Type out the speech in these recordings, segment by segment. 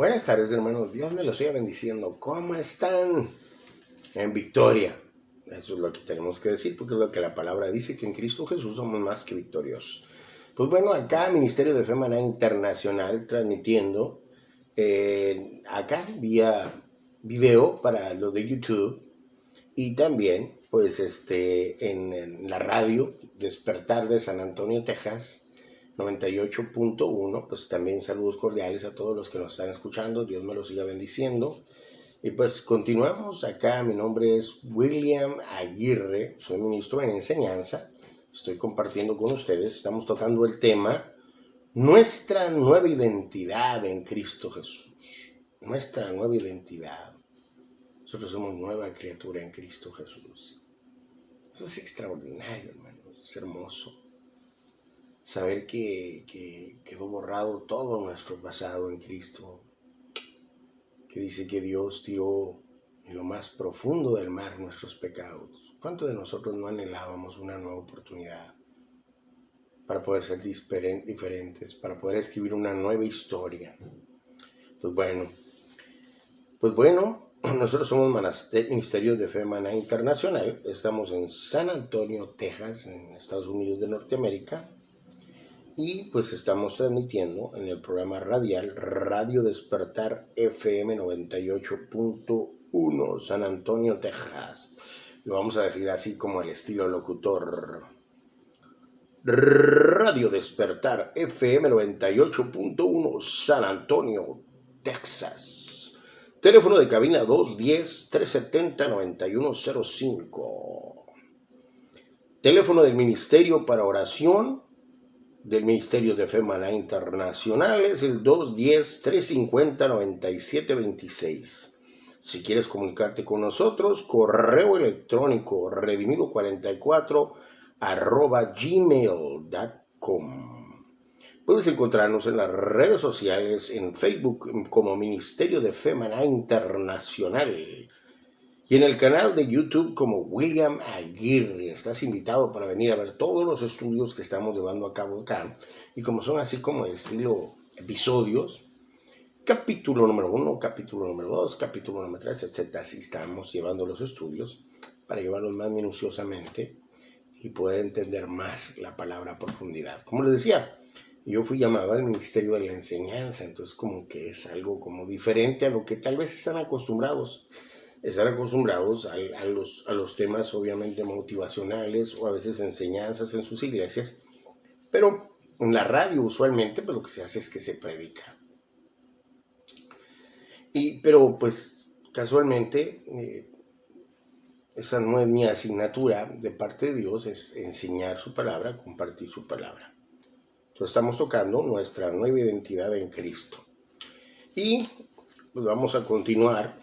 Buenas tardes, hermanos. Dios me los siga bendiciendo. ¿Cómo están? En victoria. Eso es lo que tenemos que decir, porque es lo que la palabra dice, que en Cristo Jesús somos más que victoriosos. Pues bueno, acá Ministerio de Fe Maná Internacional transmitiendo acá vía video para los de YouTube y también pues en la radio Despertar de San Antonio, Texas, 98.1, pues también saludos cordiales a todos los que nos están escuchando. Dios me los siga bendiciendo. Y pues continuamos acá. Mi nombre es William Aguirre, soy ministro en enseñanza. Estoy compartiendo con ustedes, estamos tocando el tema nuestra nueva identidad en Cristo Jesús. Nuestra nueva identidad. Nosotros somos nueva criatura en Cristo Jesús. Eso es extraordinario, hermanos. Es hermoso saber que quedó borrado todo nuestro pasado en Cristo, que dice que Dios tiró en lo más profundo del mar nuestros pecados. ¿Cuántos de nosotros no anhelábamos una nueva oportunidad para poder ser diferentes, para poder escribir una nueva historia? Pues bueno, nosotros somos Ministerio de Fe Maná Internacional. Estamos en San Antonio, Texas, en Estados Unidos de Norteamérica. Y pues estamos transmitiendo en el programa radial Radio Despertar FM 98.1 San Antonio, Texas. Lo vamos a decir así como el estilo locutor. Radio Despertar FM 98.1 San Antonio, Texas. Teléfono de cabina 210-370-9105. Teléfono del Ministerio para Oración del Ministerio de Fe Maná Internacional es el 210-350-9726. Si quieres comunicarte con nosotros, correo electrónico redimido44@gmail.com. Puedes encontrarnos en las redes sociales, en Facebook como Ministerio de Fe Maná Internacional y en el canal de YouTube como William Aguirre. Estás invitado para venir a ver todos los estudios que estamos llevando a cabo acá. Y como son así como el estilo episodios, capítulo número 1, capítulo número 2, capítulo número 3, etc. Así estamos llevando los estudios para llevarlos más minuciosamente y poder entender más la palabra a profundidad. Como les decía, yo fui llamado al Ministerio de la Enseñanza, entonces como que es algo como diferente a lo que tal vez están acostumbrados. Estar acostumbrados a los temas obviamente motivacionales o a veces enseñanzas en sus iglesias, pero en la radio usualmente pues lo que se hace es que se predica. Pero pues casualmente esa no es mi asignatura de parte de Dios, es enseñar su palabra, compartir su palabra. Entonces estamos tocando nuestra nueva identidad en Cristo. Y pues vamos a continuar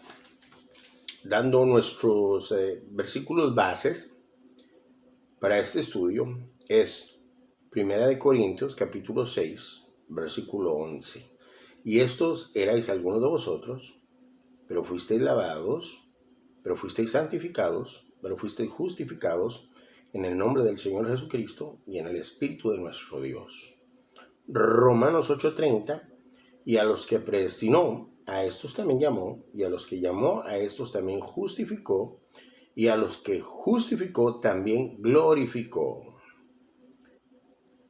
dando nuestros versículos bases para este estudio. Es 1 Corintios capítulo 6, versículo 11. Y estos erais algunos de vosotros, pero fuisteis lavados, pero fuisteis santificados, pero fuisteis justificados en el nombre del Señor Jesucristo y en el Espíritu de nuestro Dios. Romanos 8:30. Y a los que predestinó, a estos también llamó, y a los que llamó, a estos también justificó, y a los que justificó también glorificó.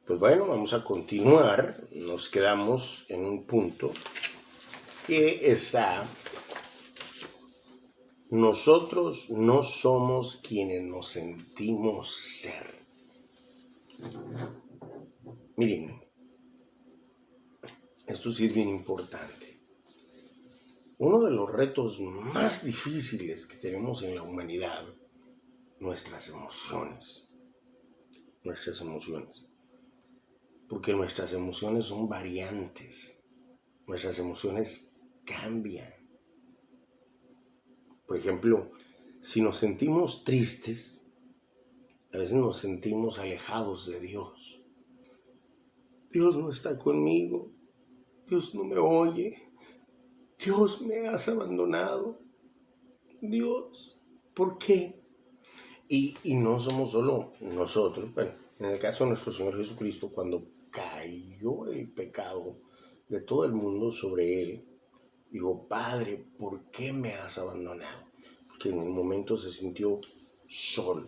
Pues bueno, vamos a continuar. Nos quedamos en un punto que está: nosotros no somos quienes nos sentimos ser. Miren, esto sí es bien importante. Uno de los retos más difíciles que tenemos en la humanidad, nuestras emociones. Porque nuestras emociones son variantes. Nuestras emociones cambian. Por ejemplo, si nos sentimos tristes, a veces nos sentimos alejados de Dios. Dios no está conmigo. Dios no me oye. Dios, me has abandonado. Dios, ¿por qué? Y no somos solo nosotros. Bueno, en el caso de nuestro Señor Jesucristo, cuando cayó el pecado de todo el mundo sobre Él, Dijo, Padre, ¿por qué me has abandonado? Porque en el momento se sintió solo,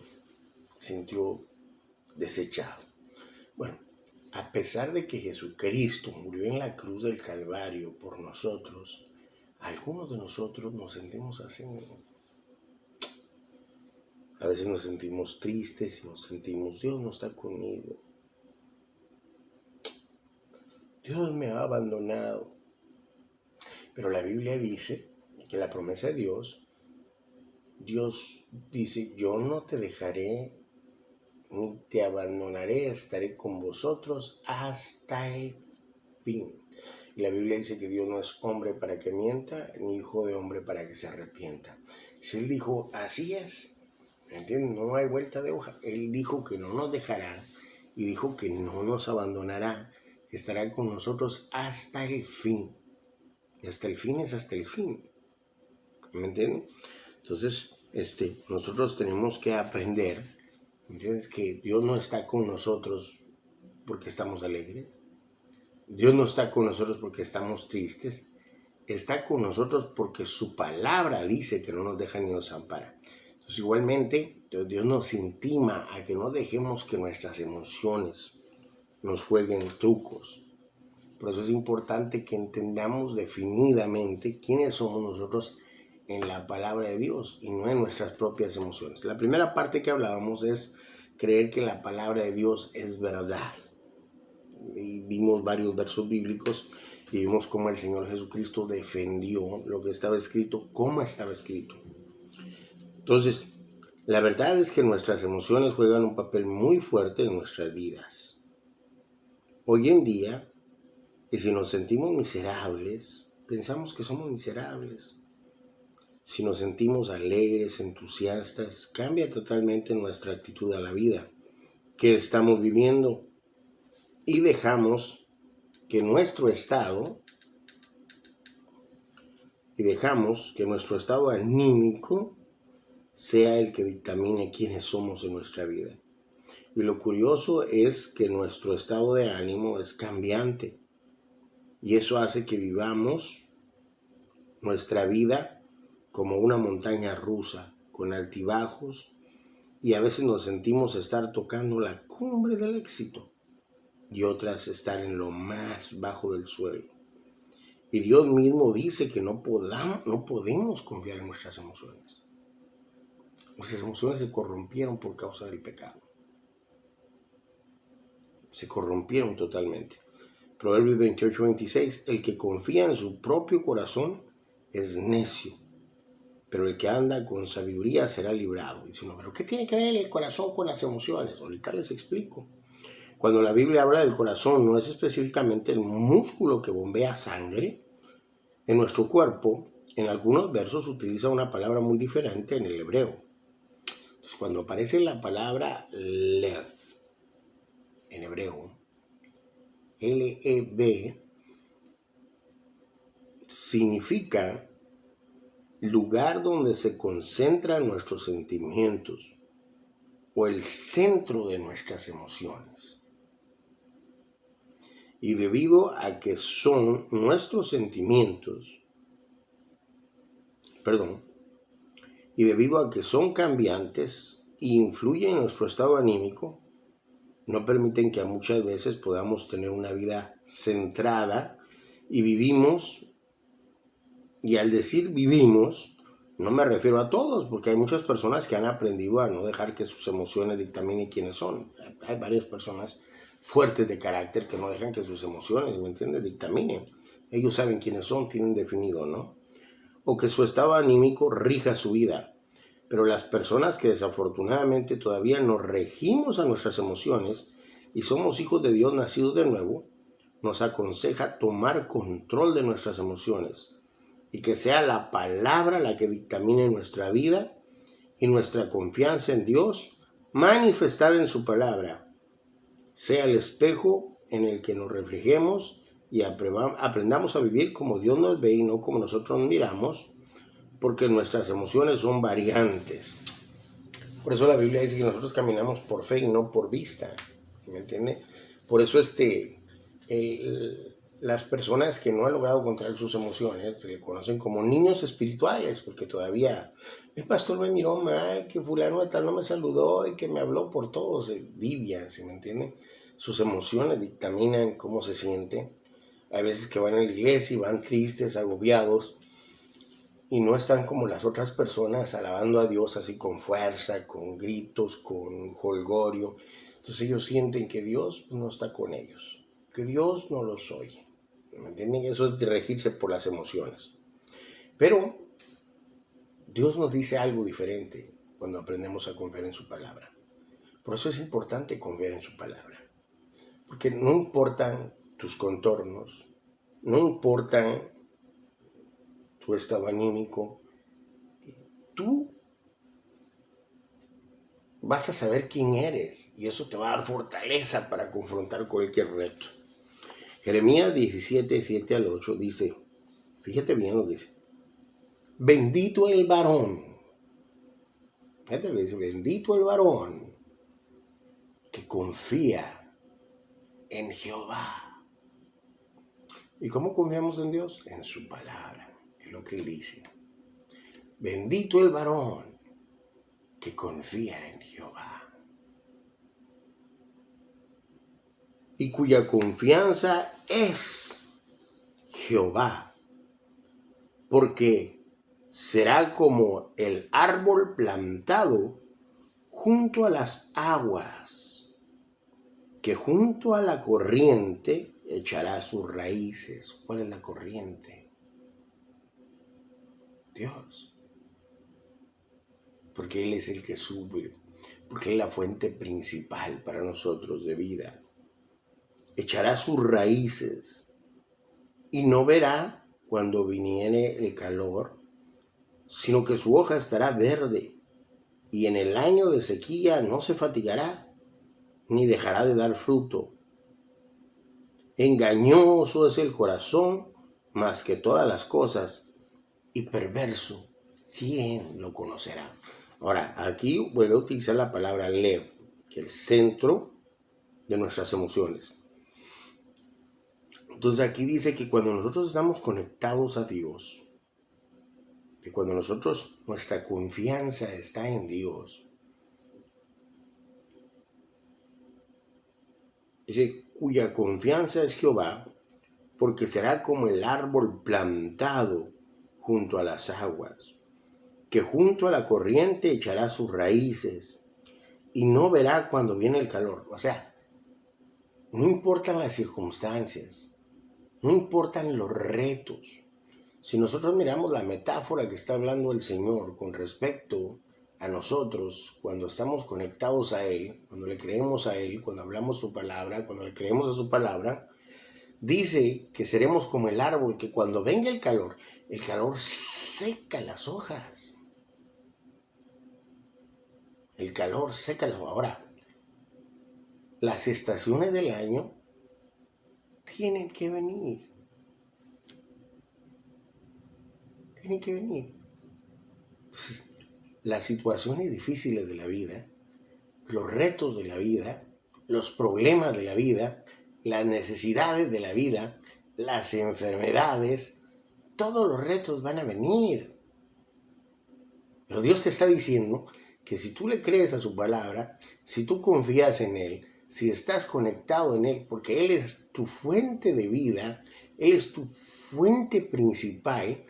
se sintió desechado. Bueno, a pesar de que Jesucristo murió en la cruz del Calvario por nosotros, algunos de nosotros nos sentimos así. A veces nos sentimos tristes y nos sentimos, Dios no está conmigo. Dios me ha abandonado. Pero la Biblia dice que la promesa de Dios dice, yo no te dejaré ni te abandonaré, estaré con vosotros hasta el fin. Y la Biblia dice que Dios no es hombre para que mienta, ni hijo de hombre para que se arrepienta. Si Él dijo, así es, ¿entiendes? No hay vuelta de hoja. Él dijo que no nos dejará y dijo que no nos abandonará, que estará con nosotros hasta el fin. Y hasta el fin es hasta el fin. ¿Me entienden? Entonces, nosotros tenemos que aprender, ¿entiendes? Que Dios no está con nosotros porque estamos alegres. Dios no está con nosotros porque estamos tristes. Está con nosotros porque su palabra dice que no nos deja ni nos ampara. Entonces, igualmente, Dios nos intima a que no dejemos que nuestras emociones nos jueguen trucos. Por eso es importante que entendamos definidamente quiénes somos nosotros en la palabra de Dios y no en nuestras propias emociones. La primera parte que hablábamos es creer que la palabra de Dios es verdad. Y vimos varios versos bíblicos y vimos cómo el Señor Jesucristo defendió lo que estaba escrito, cómo estaba escrito. Entonces, la verdad es que nuestras emociones juegan un papel muy fuerte en nuestras vidas. Hoy en día, y si nos sentimos miserables, pensamos que somos miserables. Si nos sentimos alegres, entusiastas, cambia totalmente nuestra actitud a la vida que estamos viviendo y dejamos que nuestro estado anímico sea el que dictamine quiénes somos en nuestra vida. Y lo curioso es que nuestro estado de ánimo es cambiante y eso hace que vivamos nuestra vida como una montaña rusa, con altibajos, y a veces nos sentimos estar tocando la cumbre del éxito y otras estar en lo más bajo del suelo. Y Dios mismo dice que no podemos confiar en nuestras emociones. Nuestras emociones se corrompieron por causa del pecado. Se corrompieron totalmente. Proverbios 28-26, el que confía en su propio corazón es necio, pero el que anda con sabiduría será librado. Dice uno, ¿pero qué tiene que ver el corazón con las emociones? Ahorita les explico. Cuando la Biblia habla del corazón, no es específicamente el músculo que bombea sangre en nuestro cuerpo. En algunos versos utiliza una palabra muy diferente en el hebreo. Entonces, cuando aparece la palabra lev en hebreo, L-E-V, significa lugar donde se concentran nuestros sentimientos o el centro de nuestras emociones. Y debido a que son nuestros sentimientos, y debido a que son cambiantes e influyen en nuestro estado anímico, no permiten que muchas veces podamos tener una vida centrada y vivimos, y al decir vivimos, no me refiero a todos, porque hay muchas personas que han aprendido a no dejar que sus emociones dictaminen quiénes son. Hay varias personas fuertes de carácter que no dejan que sus emociones, ¿me entiendes?, dictaminen. Ellos saben quiénes son, tienen definido, ¿no? O que su estado anímico rija su vida. Pero las personas que desafortunadamente todavía nos regimos a nuestras emociones y somos hijos de Dios nacidos de nuevo, nos aconseja tomar control de nuestras emociones y que sea la palabra la que dictamine nuestra vida y nuestra confianza en Dios manifestada en su palabra sea el espejo en el que nos reflejemos y aprendamos a vivir como Dios nos ve y no como nosotros miramos, porque nuestras emociones son variantes. Por eso la Biblia dice que nosotros caminamos por fe y no por vista, ¿me entiende? Por eso las personas que no han logrado controlar sus emociones se le conocen como niños espirituales, porque todavía el pastor me miró mal, que fulano de tal no me saludó y que me habló por todos, Biblia, ¿sí me entienden? Sus emociones dictaminan cómo se siente. Hay veces que van a la iglesia y van tristes, agobiados, y no están como las otras personas alabando a Dios así con fuerza, con gritos, con jolgorio. Entonces ellos sienten que Dios no está con ellos, que Dios no los oye. ¿Me entienden? Eso es de regirse por las emociones. Pero Dios nos dice algo diferente cuando aprendemos a confiar en su palabra. Por eso es importante confiar en su palabra. Porque no importan tus contornos, no importan tu estado anímico, tú vas a saber quién eres y eso te va a dar fortaleza para confrontar cualquier reto. Jeremías 17, 7 al 8 dice, fíjate bien lo que dice, bendito el varón, fíjate lo que dice, bendito el varón que confía en Jehová. ¿Y cómo confiamos en Dios? En su palabra, en lo que Él dice. Bendito el varón que confía en Jehová y cuya confianza es Jehová, porque será como el árbol plantado junto a las aguas, que junto a la corriente echará sus raíces. ¿Cuál es la corriente? Dios. Porque Él es el que suple, porque Él es la fuente principal para nosotros de vida. Echará sus raíces y no verá cuando viniere el calor, sino que su hoja estará verde y en el año de sequía no se fatigará, ni dejará de dar fruto. Engañoso es el corazón más que todas las cosas y perverso, ¿quién lo conocerá? Ahora, aquí vuelvo a utilizar la palabra lev, que es el centro de nuestras emociones. Entonces aquí dice que cuando nosotros estamos conectados a Dios, que cuando nuestra confianza está en Dios, dice, cuya confianza es Jehová, porque será como el árbol plantado junto a las aguas, que junto a la corriente echará sus raíces y no verá cuando viene el calor. O sea, no importan las circunstancias, no importan los retos. Si nosotros miramos la metáfora que está hablando el Señor con respecto a nosotros, cuando estamos conectados a Él, cuando le creemos a Él, cuando hablamos su palabra, cuando le creemos a su palabra, dice que seremos como el árbol que cuando venga el calor seca las hojas. El calor seca las hojas. Ahora, las estaciones del año tienen que venir. Tienen que venir. Pues, las situaciones difíciles de la vida, los retos de la vida, los problemas de la vida, las necesidades de la vida, las enfermedades, todos los retos van a venir. Pero Dios te está diciendo que si tú le crees a su palabra, si tú confías en Él, si estás conectado en Él, porque Él es tu fuente de vida, Él es tu fuente principal,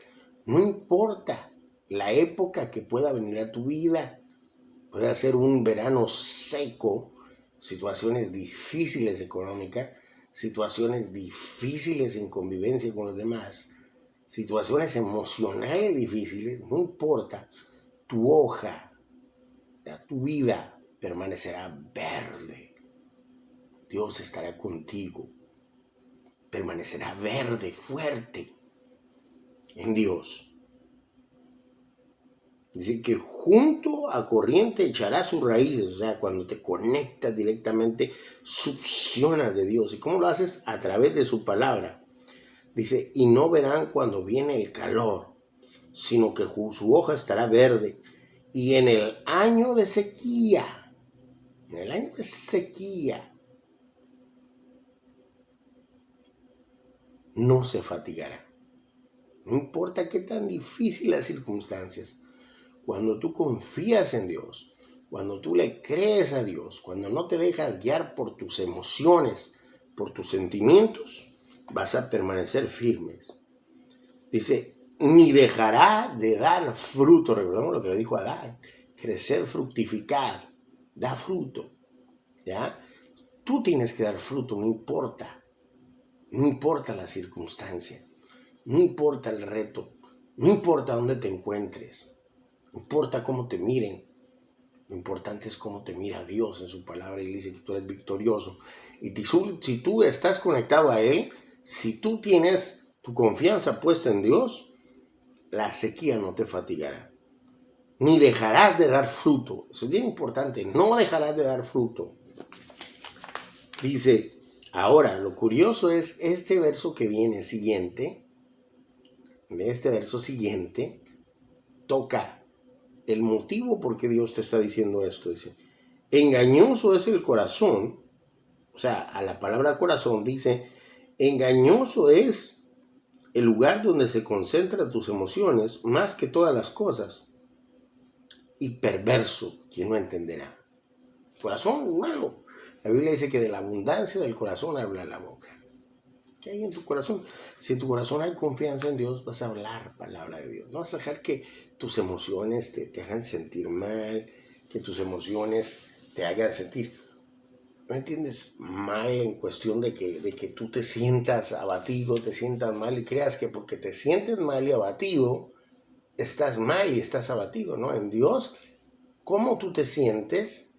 no importa la época que pueda venir a tu vida. Puede ser un verano seco, situaciones difíciles económicas, situaciones difíciles en convivencia con los demás, situaciones emocionales difíciles, no importa, tu hoja, tu vida permanecerá verde. Dios estará contigo, permanecerá verde, fuerte en Dios. Dice que junto a corriente echará sus raíces, o sea, cuando te conectas directamente, succionas de Dios. ¿Y cómo lo haces? A través de su palabra. Dice, y no verán cuando viene el calor, sino que su hoja estará verde. Y en el año de sequía, no se fatigará. No importa qué tan difíciles las circunstancias, cuando tú confías en Dios, cuando tú le crees a Dios, cuando no te dejas guiar por tus emociones, por tus sentimientos, vas a permanecer firmes. Dice, ni dejará de dar fruto. Recordemos lo que le dijo a Adán: crecer, fructificar, da fruto. ¿Ya? Tú tienes que dar fruto, no importa. No importa la circunstancia, no importa el reto, no importa dónde te encuentres, no importa cómo te miren. Lo importante es cómo te mira Dios en su palabra, y le dice que tú eres victorioso. Y si tú estás conectado a Él, si tú tienes tu confianza puesta en Dios, la sequía no te fatigará. Ni dejarás de dar fruto. Eso es bien importante. No dejarás de dar fruto. Dice, ahora, lo curioso es este verso que viene siguiente. Este verso siguiente toca el motivo por qué Dios te está diciendo esto. Dice, engañoso es el corazón. O sea, a la palabra corazón dice, engañoso es el lugar donde se concentran tus emociones más que todas las cosas, y perverso, quien no entenderá. Corazón es malo. La Biblia dice que de la abundancia del corazón habla la boca. ¿Qué hay en tu corazón? Si en tu corazón hay confianza en Dios, vas a hablar palabra de Dios. No vas a dejar que tus emociones te hagan sentir mal, que tus emociones te hagan sentir, ¿me entiendes?, mal, en cuestión de que tú te sientas abatido, te sientas mal y creas que porque te sientes mal y abatido, estás mal y estás abatido, ¿no? En Dios, cómo tú te sientes,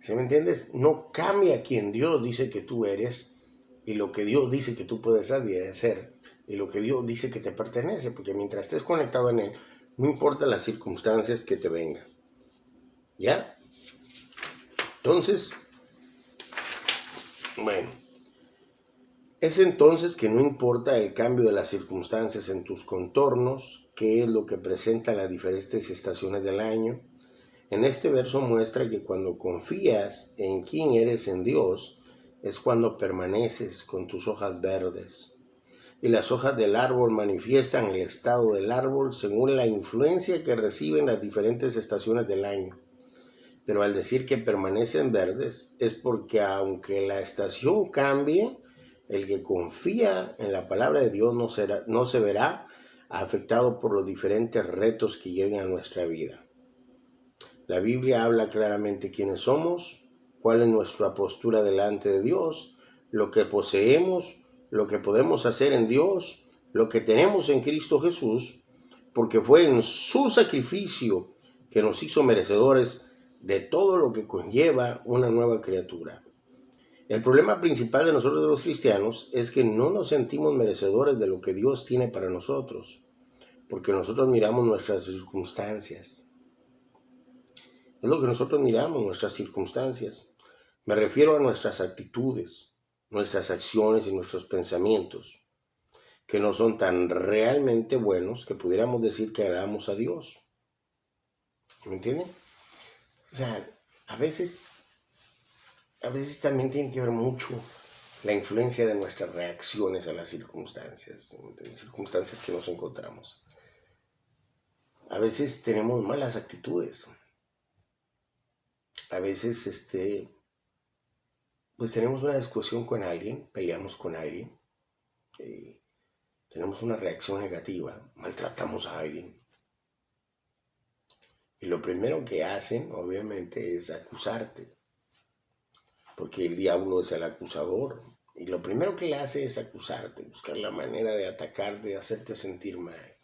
¿sí me entiendes?, no cambia quien Dios dice que tú eres, y lo que Dios dice que tú puedes hacer, y lo que Dios dice que te pertenece, porque mientras estés conectado en Él, no importa las circunstancias que te vengan. ¿Ya? Entonces, bueno, es entonces que no importa el cambio de las circunstancias en tus contornos, qué es lo que presenta las diferentes estaciones del año. En este verso muestra que cuando confías en quién eres en Dios, es cuando permaneces con tus hojas verdes. Y las hojas del árbol manifiestan el estado del árbol según la influencia que reciben las diferentes estaciones del año. Pero al decir que permanecen verdes, es porque aunque la estación cambie, el que confía en la palabra de Dios no se verá afectado por los diferentes retos que lleguen a nuestra vida. La Biblia habla claramente quiénes somos, cuál es nuestra postura delante de Dios, lo que poseemos, lo que podemos hacer en Dios, lo que tenemos en Cristo Jesús, porque fue en su sacrificio que nos hizo merecedores de todo lo que conlleva una nueva criatura. El problema principal de nosotros los cristianos es que no nos sentimos merecedores de lo que Dios tiene para nosotros, porque nosotros miramos nuestras circunstancias. Es lo que nosotros miramos, nuestras circunstancias. Me refiero a nuestras actitudes, nuestras acciones y nuestros pensamientos, que no son tan realmente buenos que pudiéramos decir que agradamos a Dios. ¿Me entienden? O sea, a veces también tiene que ver mucho la influencia de nuestras reacciones a las circunstancias que nos encontramos. A veces tenemos malas actitudes. A veces, pues tenemos una discusión con alguien, peleamos con alguien, tenemos una reacción negativa, maltratamos a alguien. Y lo primero que hacen, obviamente, es acusarte, porque el diablo es el acusador. Y lo primero que le hace es acusarte, buscar la manera de atacarte, de hacerte sentir mal.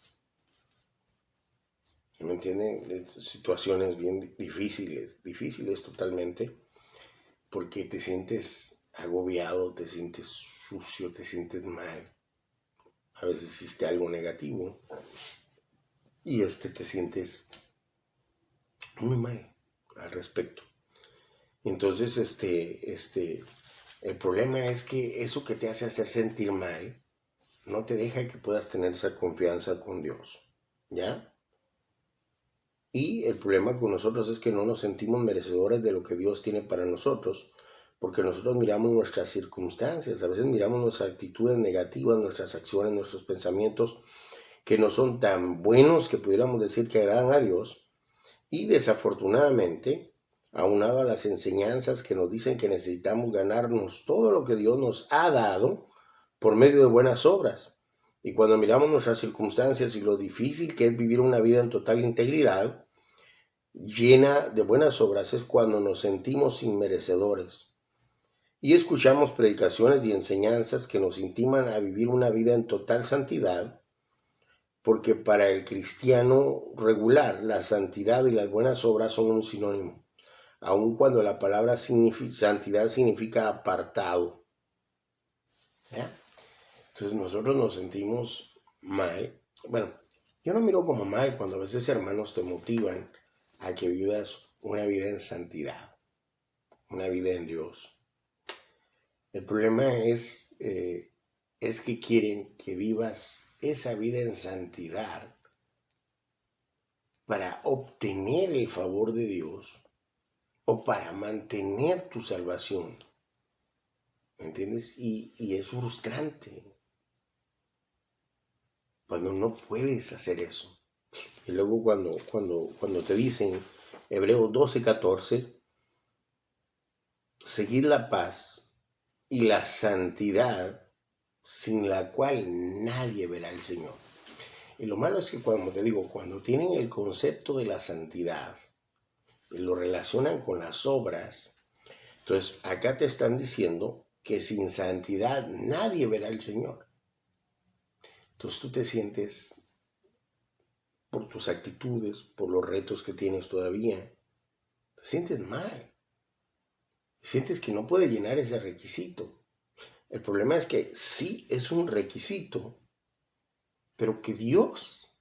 ¿Me entienden? Situaciones bien difíciles totalmente, porque te sientes agobiado, te sientes sucio, te sientes mal. A veces existe algo negativo y te sientes muy mal al respecto. Entonces, el problema es que eso que te hace hacer sentir mal no te deja que puedas tener esa confianza con Dios, ¿ya? Y el problema con nosotros es que no nos sentimos merecedores de lo que Dios tiene para nosotros, porque nosotros miramos nuestras circunstancias, a veces miramos nuestras actitudes negativas, nuestras acciones, nuestros pensamientos, que no son tan buenos que pudiéramos decir que agradan a Dios, y desafortunadamente, aunado a las enseñanzas que nos dicen que necesitamos ganarnos todo lo que Dios nos ha dado por medio de buenas obras. Y cuando miramos nuestras circunstancias y lo difícil que es vivir una vida en total integridad, llena de buenas obras, es cuando nos sentimos inmerecedores. Y escuchamos predicaciones y enseñanzas que nos intiman a vivir una vida en total santidad, porque para el cristiano regular la santidad y las buenas obras son un sinónimo, aun cuando la palabra santidad significa apartado. ¿Ya? Entonces nosotros nos sentimos mal. Bueno, yo no miro como mal cuando a veces hermanos te motivan a que vivas una vida en santidad, una vida en Dios. El problema es que quieren que vivas esa vida en santidad para obtener el favor de Dios o para mantener tu salvación. ¿Me entiendes? Y es frustrante cuando no puedes hacer eso. Y luego cuando te dicen, Hebreos 12:14, seguid la paz y la santidad, sin la cual nadie verá al Señor. Y lo malo es que cuando tienen el concepto de la santidad y lo relacionan con las obras, entonces acá te están diciendo que sin santidad nadie verá al Señor. Entonces tú te sientes, por tus actitudes, por los retos que tienes todavía, te sientes mal. Sientes que no puedes llenar ese requisito. El problema es que sí es un requisito, pero que Dios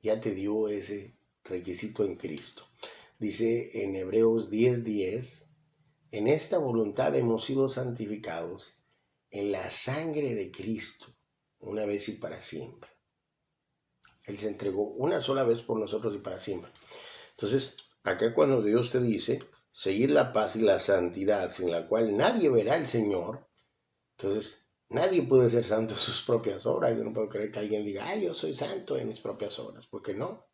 ya te dio ese requisito en Cristo. Dice en Hebreos 10:10, en esta voluntad hemos sido santificados en la sangre de Cristo, una vez y para siempre. Él se entregó una sola vez por nosotros y para siempre. Entonces, acá cuando Dios te dice, seguir la paz y la santidad, sin la cual nadie verá al Señor, entonces nadie puede ser santo en sus propias obras. Yo no puedo creer que alguien diga, ay, yo soy santo en mis propias obras, porque no.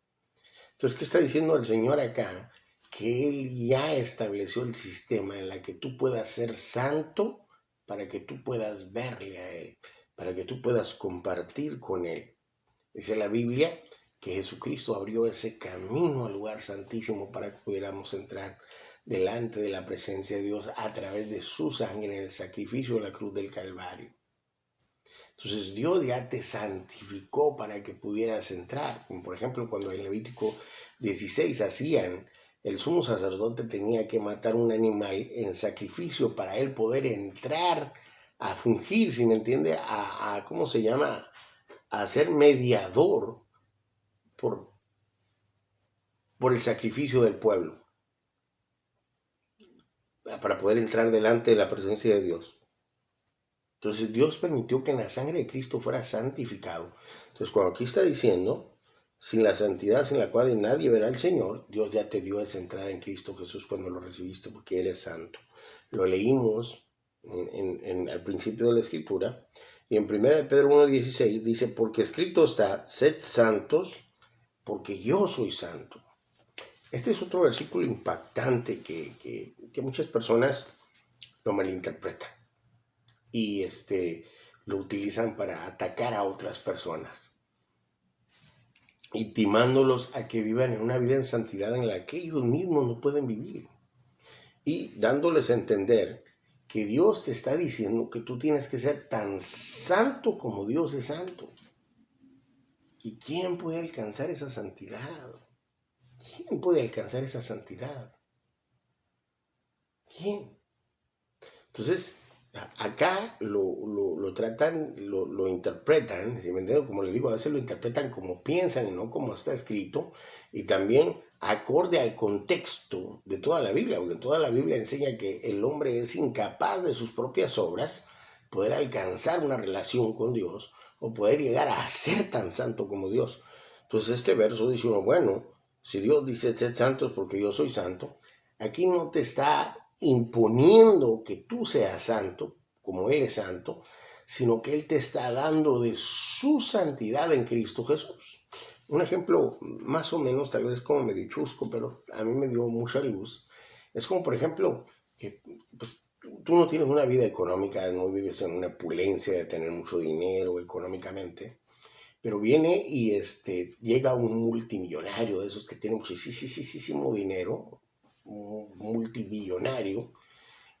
Entonces, ¿qué está diciendo el Señor acá? Que Él ya estableció el sistema en la que tú puedas ser santo para que tú puedas verle a Él, para que tú puedas compartir con Él. Dice la Biblia que Jesucristo abrió ese camino al lugar santísimo para que pudiéramos entrar delante de la presencia de Dios a través de su sangre en el sacrificio de la cruz del Calvario. Entonces Dios ya te santificó para que pudieras entrar. Como por ejemplo cuando en Levítico 16 el sumo sacerdote tenía que matar un animal en sacrificio para él poder entrar a fungir, si me entiende, ¿cómo se llama? A ser mediador por el sacrificio del pueblo, para poder entrar delante de la presencia de Dios. Entonces Dios permitió que en la sangre de Cristo fuera santificado. Entonces cuando aquí está diciendo, sin la santidad sin la cual nadie verá al Señor, Dios ya te dio esa entrada en Cristo Jesús cuando lo recibiste porque eres santo. Lo leímos al principio de la Escritura y en 1 Pedro 1:16 dice, porque escrito está, sed santos porque yo soy santo. Este es otro versículo impactante que muchas personas lo malinterpretan y lo utilizan para atacar a otras personas, intimándolos a que vivan en una vida en santidad en la que ellos mismos no pueden vivir y dándoles a entender que Dios te está diciendo que tú tienes que ser tan santo como Dios es santo. ¿Y quién puede alcanzar esa santidad? ¿Quién puede alcanzar esa santidad? ¿Quién? Entonces, acá lo tratan, lo interpretan, ¿sí me entienden? Como les digo, a veces lo interpretan como piensan y no como está escrito, y también acorde al contexto de toda la Biblia, porque toda la Biblia enseña que el hombre es incapaz de sus propias obras poder alcanzar una relación con Dios o poder llegar a ser tan santo como Dios. Entonces este verso dice uno, bueno, si Dios dice ser santo es porque yo soy santo, aquí no te está imponiendo que tú seas santo, como Él es santo, sino que Él te está dando de su santidad en Cristo Jesús. Un ejemplo más o menos, tal vez como medio chusco, pero a mí me dio mucha luz. Es como, por ejemplo, que pues, tú no tienes una vida económica, no vives en una opulencia de tener mucho dinero económicamente, pero viene y llega un multimillonario de esos que tienen muchísimo dinero, un multimillonario,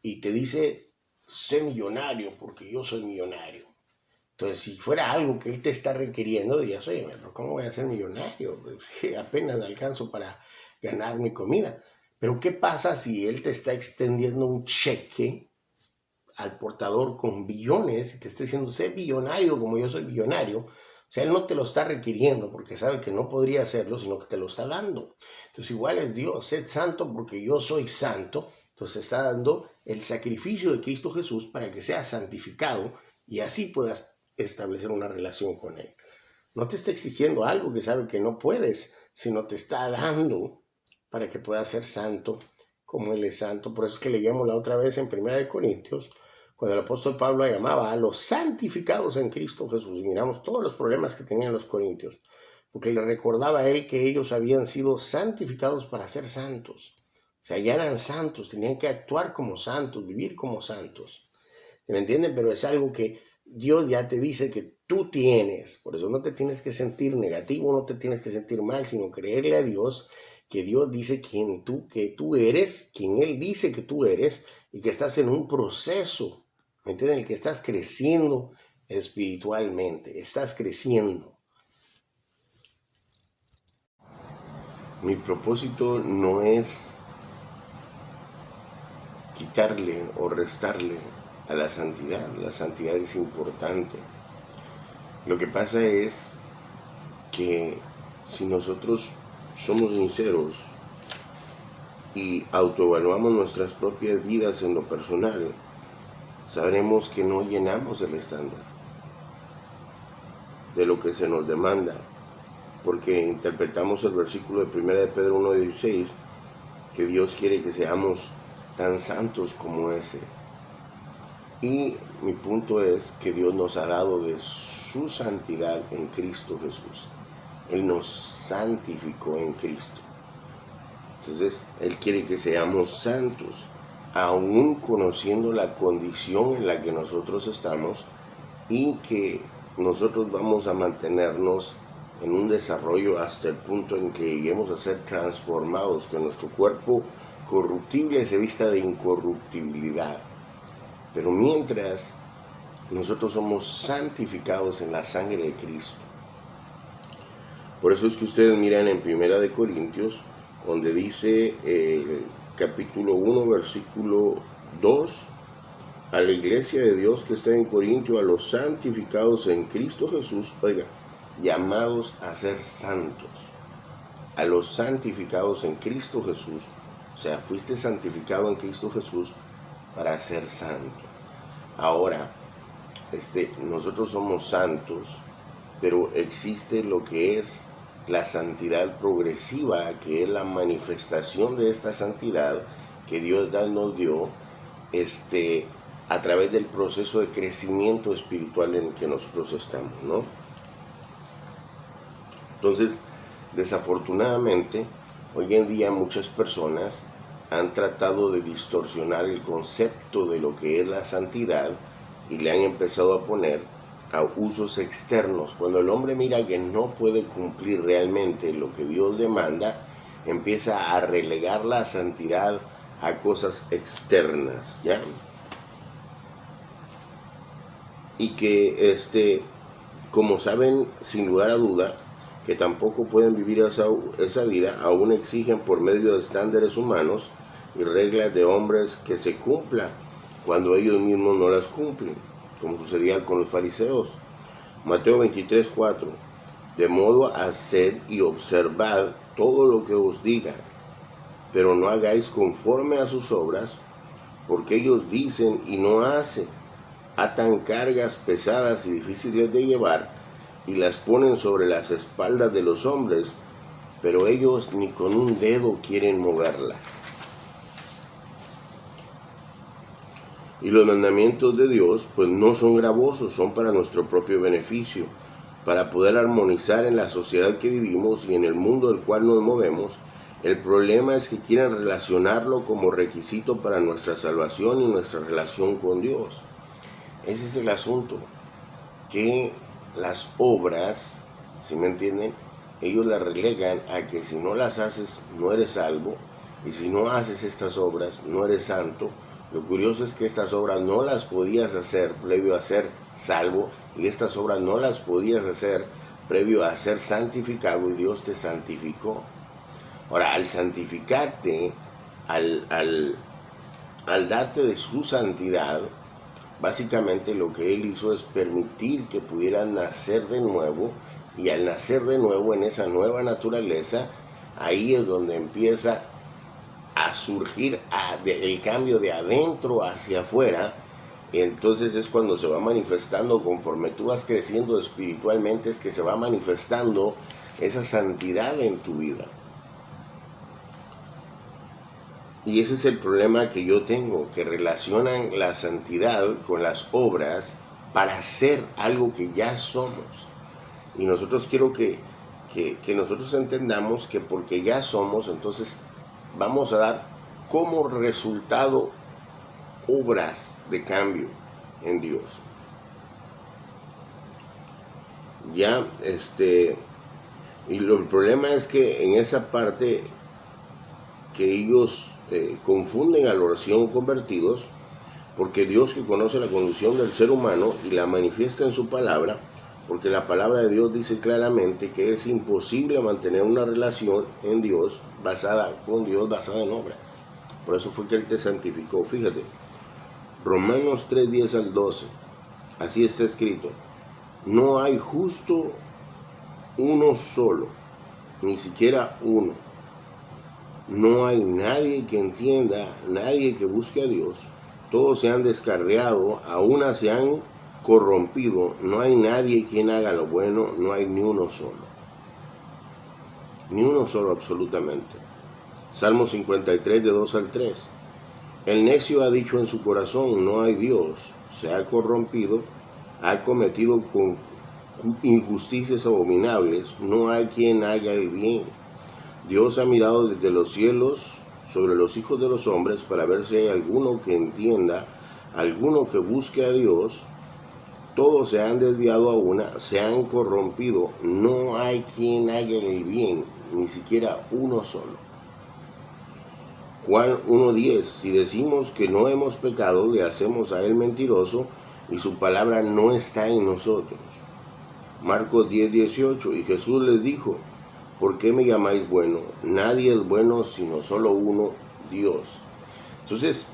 y te dice, sé millonario porque yo soy millonario. Entonces, si fuera algo que él te está requiriendo, dirías, oye, pero ¿cómo voy a ser millonario? Pues, apenas alcanzo para ganar mi comida. Pero ¿qué pasa si él te está extendiendo un cheque al portador con billones y te está diciendo, sé billonario como yo soy billonario? O sea, él no te lo está requiriendo porque sabe que no podría hacerlo, sino que te lo está dando. Entonces, igual es Dios, sed santo porque yo soy santo. Entonces, está dando el sacrificio de Cristo Jesús para que seas santificado y así puedas establecer una relación con Él. No te está exigiendo algo que sabe que no puedes, sino te está dando para que puedas ser santo como Él es santo. Por eso es que leíamos la otra vez en 1 Corintios, cuando el apóstol Pablo llamaba a los santificados en Cristo Jesús. Y miramos todos los problemas que tenían los corintios, porque le recordaba a él que ellos habían sido santificados para ser santos. O sea, ya eran santos, tenían que actuar como santos, vivir como santos. ¿Me entienden? Pero es algo que Dios ya te dice que tú tienes. Por eso no te tienes que sentir negativo, no te tienes que sentir mal, sino creerle a Dios que Dios dice que tú eres, quien Él dice que tú eres, y que estás en un proceso, ¿me entienden? El que estás creciendo espiritualmente, estás creciendo. Mi propósito no es quitarle o restarle a la santidad. La santidad es importante. Lo que pasa es que si nosotros somos sinceros y autoevaluamos nuestras propias vidas en lo personal, sabremos que no llenamos el estándar de lo que se nos demanda, porque interpretamos el versículo de 1 de Pedro 1:16, que Dios quiere que seamos tan santos como ese. Y mi punto es que Dios nos ha dado de su santidad en Cristo Jesús. Él nos santificó en Cristo. Entonces, Él quiere que seamos santos, aún conociendo la condición en la que nosotros estamos, y que nosotros vamos a mantenernos en un desarrollo hasta el punto en que lleguemos a ser transformados, que nuestro cuerpo corruptible se vista de incorruptibilidad. Pero mientras nosotros somos santificados en la sangre de Cristo. Por eso es que ustedes miran en 1 Corintios, donde dice el capítulo 1, versículo 2, a la iglesia de Dios que está en Corintio, a los santificados en Cristo Jesús, oiga, llamados a ser santos, a los santificados en Cristo Jesús. O sea, fuiste santificado en Cristo Jesús para ser santo. Ahora, nosotros somos santos, pero existe lo que es la santidad progresiva, que es la manifestación de esta santidad que Dios nos dio a través del proceso de crecimiento espiritual en el que nosotros estamos, ¿no? Entonces, desafortunadamente, hoy en día muchas personas han tratado de distorsionar el concepto de lo que es la santidad y le han empezado a poner a usos externos. Cuando el hombre mira que no puede cumplir realmente lo que Dios demanda, empieza a relegar la santidad a cosas externas, ¿ya? Y que, como saben, sin lugar a duda, que tampoco pueden vivir esa vida, aún exigen por medio de estándares humanos y reglas de hombres que se cumplan cuando ellos mismos no las cumplen, como sucedía con los fariseos. Mateo 23:4, de modo haced y observad todo lo que os diga, pero no hagáis conforme a sus obras, porque ellos dicen y no hacen, atan cargas pesadas y difíciles de llevar y las ponen sobre las espaldas de los hombres, pero ellos ni con un dedo quieren moverlas. Y los mandamientos de Dios pues no son gravosos, son para nuestro propio beneficio, para poder armonizar en la sociedad que vivimos y en el mundo del cual nos movemos. El problema es que quieren relacionarlo como requisito para nuestra salvación y nuestra relación con Dios. Ese es el asunto, que las obras, ¿sí me entienden? Ellos las relegan a que si no las haces no eres salvo, y si no haces estas obras no eres santo. Lo curioso es que estas obras no las podías hacer previo a ser salvo, y estas obras no las podías hacer previo a ser santificado, y Dios te santificó. Ahora, al santificarte, al darte de su santidad, básicamente lo que Él hizo es permitir que pudieran nacer de nuevo, y al nacer de nuevo en esa nueva naturaleza, ahí es donde empieza a surgir el cambio de adentro hacia afuera. Y entonces es cuando se va manifestando, conforme tú vas creciendo espiritualmente, es que se va manifestando esa santidad en tu vida. Y ese es el problema que yo tengo, que relacionan la santidad con las obras para hacer algo que ya somos. Y nosotros quiero que nosotros entendamos que porque ya somos, entonces vamos a dar como resultado obras de cambio en Dios. Ya, y el problema es que en esa parte que ellos confunden a los recién convertidos, porque Dios, que conoce la condición del ser humano y la manifiesta en su palabra, porque la palabra de Dios dice claramente que es imposible mantener una relación en Dios con Dios basada en obras. Por eso fue que Él te santificó. Fíjate, Romanos 3:10 al 12, así está escrito: no hay justo uno solo, ni siquiera uno. No hay nadie que entienda, nadie que busque a Dios. Todos se han descarriado, aún se han corrompido. No hay nadie quien haga lo bueno, no hay ni uno solo. Ni uno solo, absolutamente. Salmo 53, de 2 al 3. El necio ha dicho en su corazón: no hay Dios. Se ha corrompido, ha cometido con injusticias abominables. No hay quien haga el bien. Dios ha mirado desde los cielos sobre los hijos de los hombres para ver si hay alguno que entienda, alguno que busque a Dios. Todos se han desviado a una, se han corrompido. No hay quien haga el bien, ni siquiera uno solo. Juan 1:10. Si decimos que no hemos pecado, le hacemos a él mentiroso, y su palabra no está en nosotros. Marcos 10:18. Y Jesús les dijo: ¿por qué me llamáis bueno? Nadie es bueno sino solo uno, Dios. Entonces,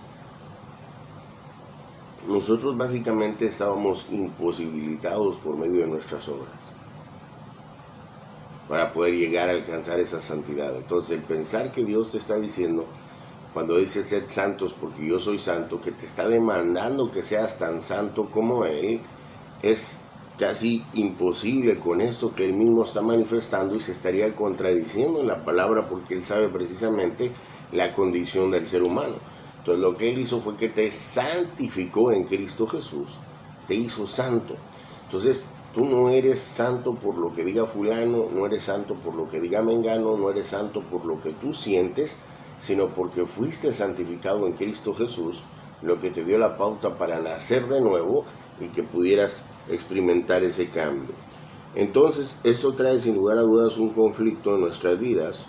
nosotros básicamente estábamos imposibilitados por medio de nuestras obras para poder llegar a alcanzar esa santidad. Entonces, el pensar que Dios te está diciendo, cuando dice sed santos porque yo soy santo, que te está demandando que seas tan santo como Él, es casi imposible con esto que Él mismo está manifestando, y se estaría contradiciendo en la palabra, porque Él sabe precisamente la condición del ser humano. Entonces lo que Él hizo fue que te santificó en Cristo Jesús, te hizo santo. Entonces tú no eres santo por lo que diga fulano, no eres santo por lo que diga mengano, no eres santo por lo que tú sientes, sino porque fuiste santificado en Cristo Jesús, lo que te dio la pauta para nacer de nuevo y que pudieras experimentar ese cambio. Entonces esto trae sin lugar a dudas un conflicto en nuestras vidas,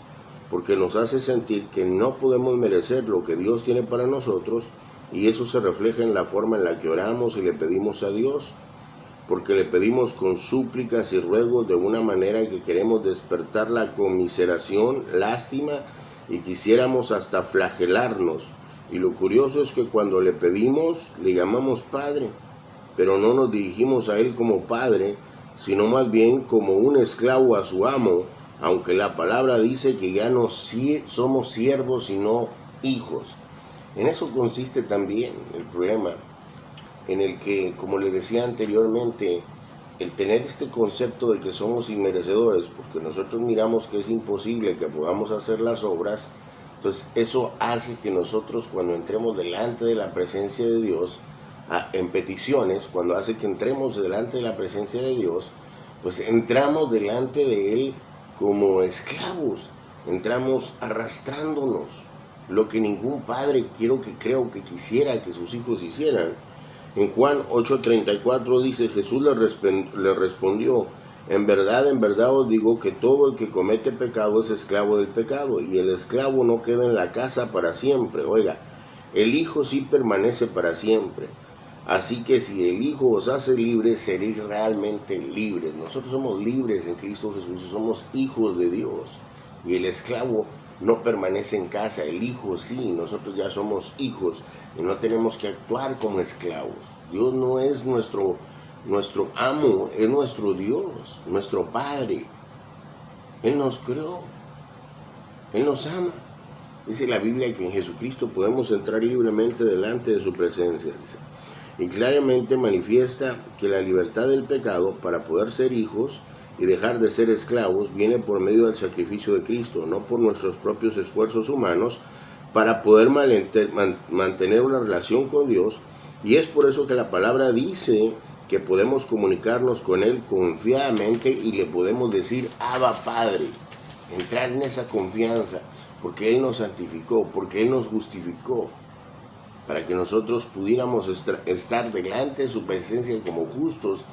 porque nos hace sentir que no podemos merecer lo que Dios tiene para nosotros, y eso se refleja en la forma en la que oramos y le pedimos a Dios, porque le pedimos con súplicas y ruegos de una manera que queremos despertar la conmiseración, lástima, y quisiéramos hasta flagelarnos. Y lo curioso es que cuando le pedimos, le llamamos Padre, pero no nos dirigimos a Él como Padre, sino más bien como un esclavo a su amo, aunque la palabra dice que ya no somos siervos sino hijos. En eso consiste también el problema, en el que, como le decía anteriormente, el tener este concepto de que somos inmerecedores, porque nosotros miramos que es imposible que podamos hacer las obras, Entonces eso hace que nosotros cuando entremos delante de la presencia de Dios, en peticiones, cuando hace que entremos delante de la presencia de Dios, pues entramos delante de Él como esclavos, entramos arrastrándonos, lo que ningún padre creo que quisiera que sus hijos hicieran. En Juan 8:34 dice, Jesús le respondió, en verdad os digo que todo el que comete pecado es esclavo del pecado, y el esclavo no queda en la casa para siempre. Oiga, el Hijo sí permanece para siempre. Así que si el Hijo os hace libres, seréis realmente libres. Nosotros somos libres en Cristo Jesús, somos hijos de Dios. Y el esclavo no permanece en casa, el Hijo sí, nosotros ya somos hijos y no tenemos que actuar como esclavos. Dios no es nuestro amo, es nuestro Dios, nuestro Padre. Él nos creó, Él nos ama. Dice la Biblia que en Jesucristo podemos entrar libremente delante de su presencia, dice. Y claramente manifiesta que la libertad del pecado para poder ser hijos y dejar de ser esclavos viene por medio del sacrificio de Cristo, no por nuestros propios esfuerzos humanos para poder mantener una relación con Dios. Y es por eso que la palabra dice que podemos comunicarnos con Él confiadamente y le podemos decir Abba Padre, entrar en esa confianza, porque Él nos santificó, porque Él nos justificó, para que nosotros pudiéramos estar delante de su presencia como justos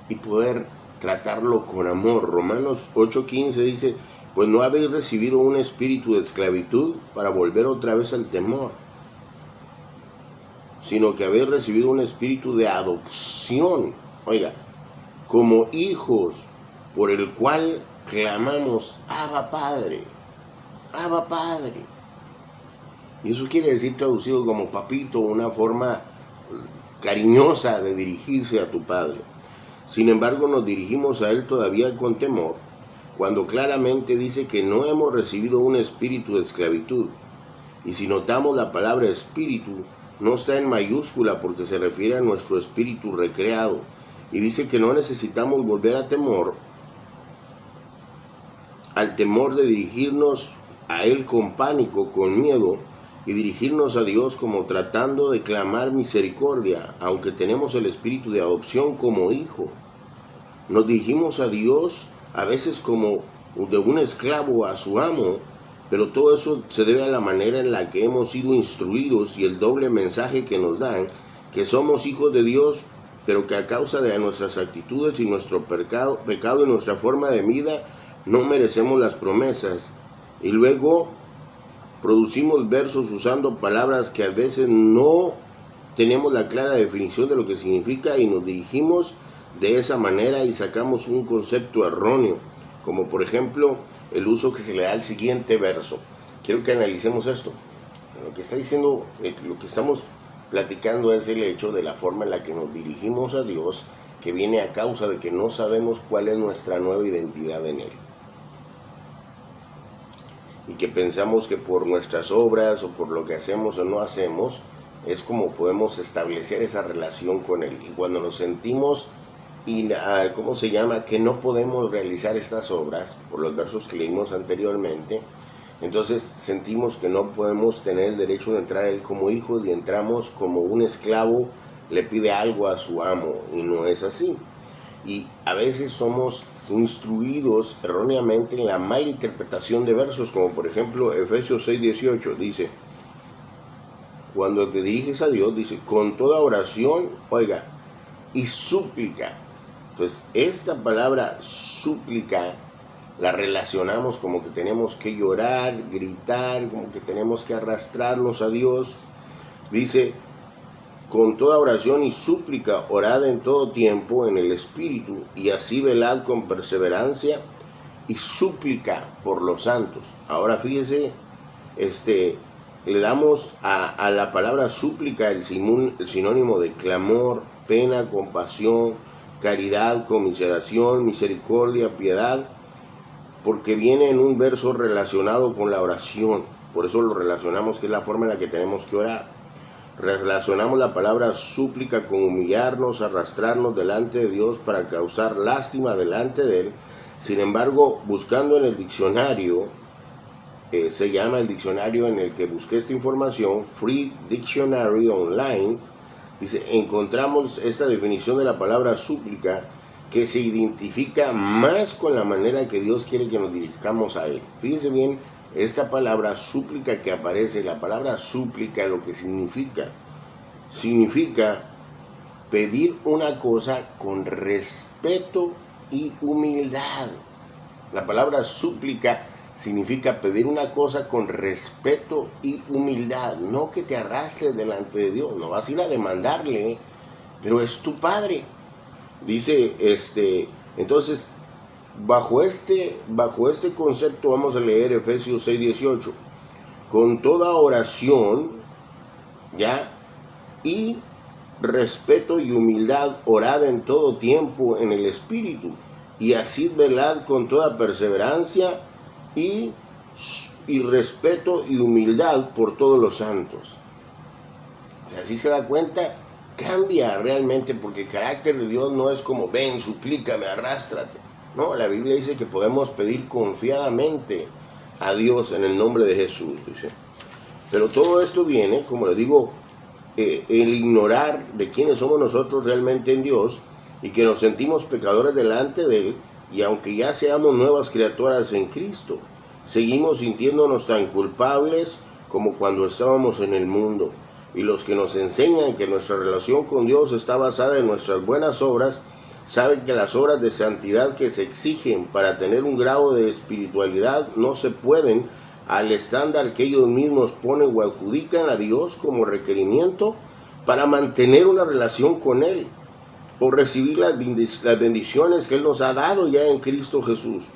y poder tratarlo con amor. Romanos 8:15 dice, pues no habéis recibido un espíritu de esclavitud para volver otra vez al temor, sino que habéis recibido un espíritu de adopción, oiga, como hijos, por el cual clamamos, Abba Padre, Abba Padre. Y eso quiere decir traducido como papito, una forma cariñosa de dirigirse a tu Padre. Sin embargo, nos dirigimos a Él todavía con temor, cuando claramente dice que no hemos recibido un espíritu de esclavitud. Y si notamos la palabra espíritu, no está en mayúscula porque se refiere a nuestro espíritu recreado. Y dice que no necesitamos volver al temor de dirigirnos a Él con pánico, con miedo, y dirigirnos a Dios como tratando de clamar misericordia, aunque tenemos el espíritu de adopción como hijo. Nos dirigimos a Dios a veces como de un esclavo a su amo, pero todo eso se debe a la manera en la que hemos sido instruidos y el doble mensaje que nos dan, que somos hijos de Dios, pero que a causa de nuestras actitudes y nuestro pecado y nuestra forma de vida no merecemos las promesas. Y luego producimos versos usando palabras que a veces no tenemos la clara definición de lo que significa y nos dirigimos de esa manera y sacamos un concepto erróneo, como por ejemplo el uso que se le da al siguiente verso. Quiero que analicemos esto. Lo que está diciendo, lo que estamos platicando es el hecho de la forma en la que nos dirigimos a Dios, que viene a causa de que no sabemos cuál es nuestra nueva identidad en Él. Y que pensamos que por nuestras obras o por lo que hacemos o no hacemos es como podemos establecer esa relación con Él. Y cuando nos sentimos, que no podemos realizar estas obras, por los versos que leímos anteriormente, entonces sentimos que no podemos tener el derecho de entrar a Él como hijos y entramos como un esclavo le pide algo a su amo, y no es así. Y a veces somos instruidos erróneamente en la mala interpretación de versos, como por ejemplo Efesios 6:18 dice, cuando te diriges a Dios, dice, con toda oración, oiga, y súplica. Entonces, esta palabra súplica la relacionamos como que tenemos que llorar, gritar, como que tenemos que arrastrarnos a Dios. Dice, con toda oración y súplica, orad en todo tiempo en el Espíritu, y así velad con perseverancia y súplica por los santos. Ahora fíjese, le damos a la palabra súplica el sinónimo de clamor, pena, compasión, caridad, conmiseración, misericordia, piedad, porque viene en un verso relacionado con la oración. Por eso lo relacionamos, que es la forma en la que tenemos que orar. Relacionamos la palabra súplica con humillarnos, arrastrarnos delante de Dios para causar lástima delante de Él. Sin embargo, buscando en el diccionario, se llama el diccionario en el que busqué esta información, Free Dictionary Online. Dice, encontramos esta definición de la palabra súplica que se identifica más con la manera que Dios quiere que nos dirigamos a Él. Fíjense bien, esta palabra súplica que aparece, la palabra súplica, lo que significa pedir una cosa con respeto y humildad. La palabra súplica significa pedir una cosa con respeto y humildad, no que te arrastres delante de Dios, no vas a ir a demandarle, pero es tu Padre. Dice, entonces, bajo este concepto vamos a leer Efesios 6:18, con toda oración, ¿ya? Y respeto y humildad, orad en todo tiempo en el Espíritu, y así velad con toda perseverancia y respeto y humildad por todos los santos. O sea, así se da cuenta, cambia realmente, porque el carácter de Dios no es como, ven, suplícame, arrástrate. No, la Biblia dice que podemos pedir confiadamente a Dios en el nombre de Jesús, dice. Pero todo esto viene, como le digo, el ignorar de quiénes somos nosotros realmente en Dios y que nos sentimos pecadores delante de Él, y aunque ya seamos nuevas criaturas en Cristo, seguimos sintiéndonos tan culpables como cuando estábamos en el mundo. Y los que nos enseñan que nuestra relación con Dios está basada en nuestras buenas obras, saben que las obras de santidad que se exigen para tener un grado de espiritualidad no se pueden al estándar que ellos mismos ponen o adjudican a Dios como requerimiento para mantener una relación con Él o recibir las bendiciones que Él nos ha dado ya en Cristo Jesús.